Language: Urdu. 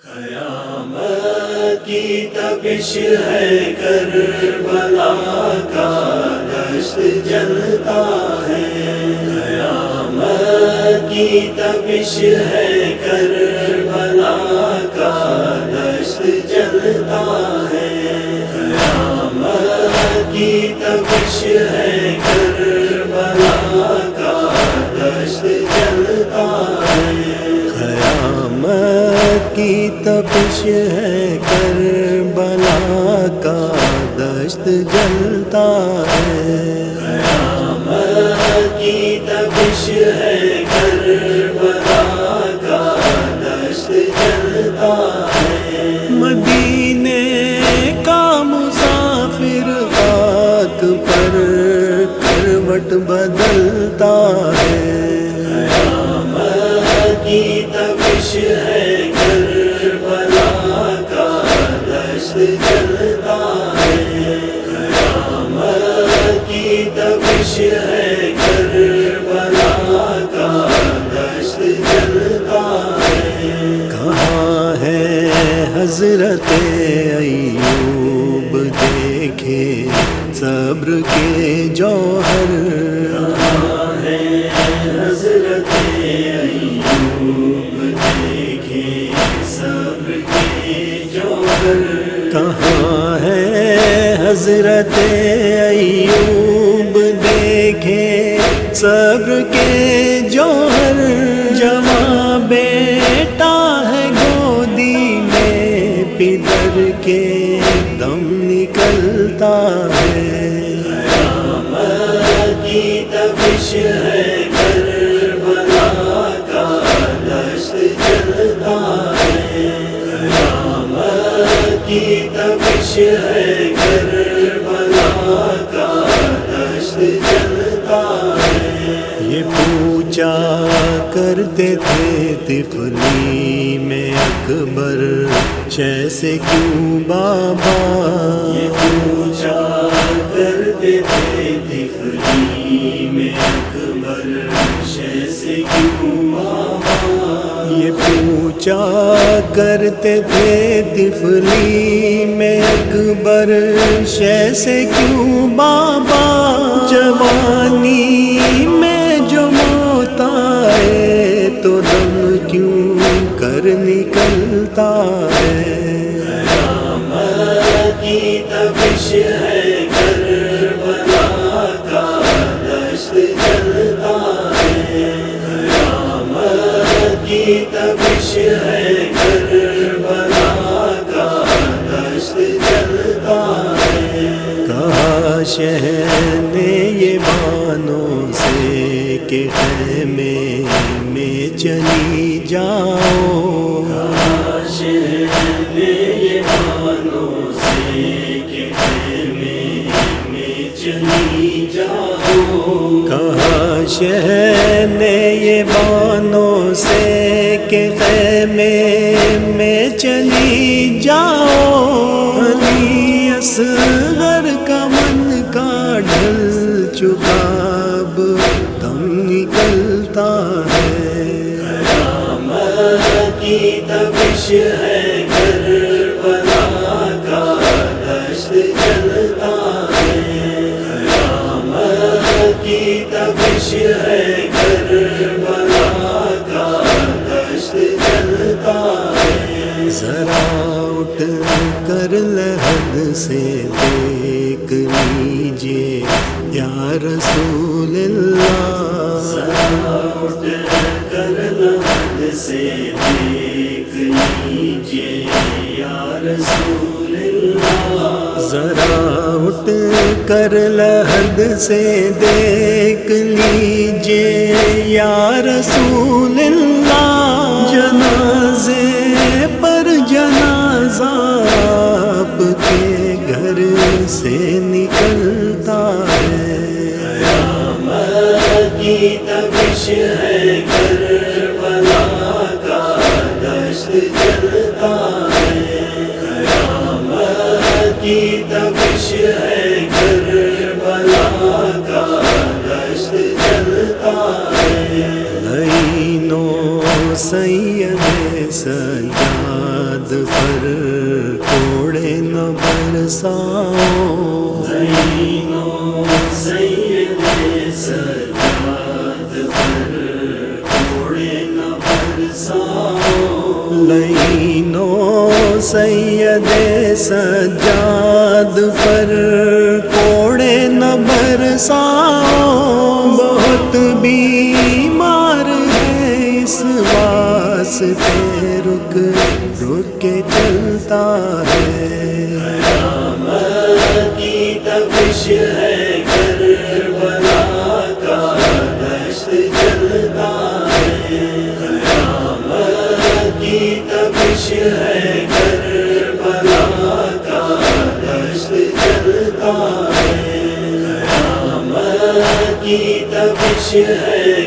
قیامت کی تپش ہے کربلا کا دشت جلتا ہے، قیامت کی تپش ہے کربلا کا دشت جلتا ہے، قیامت کی تپش ہے کربلا کا دشت جلتا ہے، قیامت کی تپش ہے کربلا کا دشت جلتا ہے، قیامت کی تپش ہے کربلا کا دشت جلتا ہے، مدینے کا مسافر خاک پر کروٹ بدلتا ہے، قیامت کی تپش ہے کربلا کا دشت جلتا ہے، قیامت کی تپش ہے کربلا کا دشت جلتا ہے، کہاں ہے حضرت ایوب دیکھے صبر کے جوہر، حضرت ایوب دیکھے صبر کے جوہر، کہاں ہے حضرت ایوب دیکھے صبر کے جوہر، جواں بیٹا ہے گودی میں پدر کے دم نکلتا ہے، قیامت کی تپش ہے کربلا کا دشت جلتا ہے، قیامت کی تپش ہے کربلا کا دشت جلتا ہے، یہ پوچھا کرتے تھے طفلی میں اکبر شہ سے کیوں بابا، یہ پوچھا کرتے تھے طفلی میں اکبر شہ سے کیوں بابا، یہ پوچھا کرتے تھے طفلی میں اکبر شہ سے کیوں بابا، جوانی میں جو موت آئے تو دم کیوں کر نکلتا ہے، قیامت کی تپش ہے کربلا کا دشت جلتا ہے، قیامت کی تپش ہے کربلا کا دشت جلتا ہے، کہا شہر نے یہ بانوں سے کہ خیمے میں چلی جاؤ، شہر نے یہ بانوں سے کہ خیمے میں چلی جاؤ، کہا شہر نے یہ بانوں سے کہ خیمے میں چلی جاؤ، علی اصغر کا من کا ڈھل چکا اب دم نکلتا ہے، قیامت کی تپش ہے کربلا کا دشت جلتا ہے، قیامت کی تپش ہے کربلا کا دشت جلتا ہے، ذرا اٹھ کر لحد سے دیکھ لیجیے یا رسول اللہ، اٹھ کر لحد سے دیکھ لیجیے یا رسول اللہ، ذرا اٹھ کر لحد سے دیکھ لیجیے یا رسول اللہ، جنازے پر جنازہ آپ کے گھر سے نکلتا ہے، قیامت کی تپش ہے کربلا کا دشت جلتا ہے، قیامت کی تپش ہے کربلا کا دشت جلتا ہے، لینوں سید سجاد سجاد پر کوڑے نہ برساؤ، بہت بیمار ہے اس واسطے رک رک کے چلتا ہے۔ کی تپش ہے کربلا کا دشت جلتا ہے، قیامت کی تپش ہے کربلا کا دشت جلتا ہے، قیامت کی تپش ہے